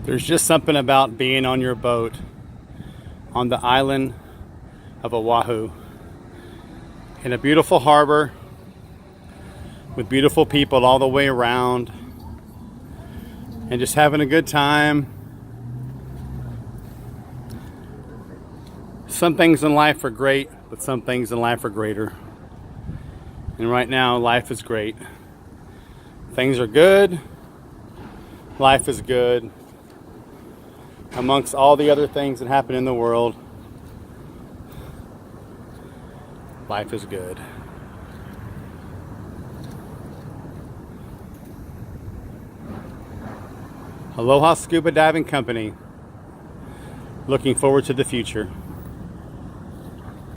There's just something about being on your boat on the island of Oahu in a beautiful harbor with beautiful people all the way around and just having a good time. Some things in life are great, but some things in life are greater. And right now, life is great. Things are good. Life is good. Amongst all the other things that happen in the world, life is good. Aloha Scuba Diving Company. Looking forward to the future.